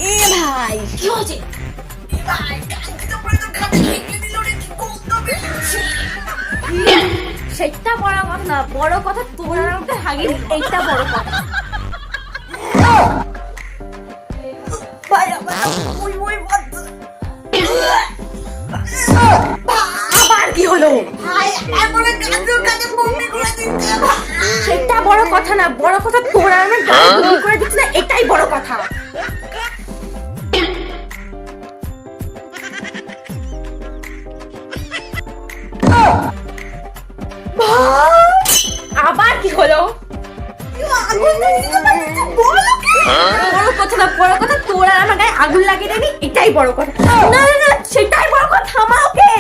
এ ভাই কি হয়েছে? সেটা বড় কথা না, বড় কথা তোর আর আমাকে হাগিনি, এইটা বড় কথা। ভাই আমার ওই ওই বাচ্চা। আবার কি হলো? সেটা বড় কথা না, বড় কথা তোর আর আমার গায়ে বমি করে দিচ্ছি না, এটাই বড় কথা। আবার কি হলো? বড় কথা না, বড় কথা তোর আর আমার গায়ে আগুন লাগিয়ে দেবি, এটাই বড় কথা। না না না, সেটা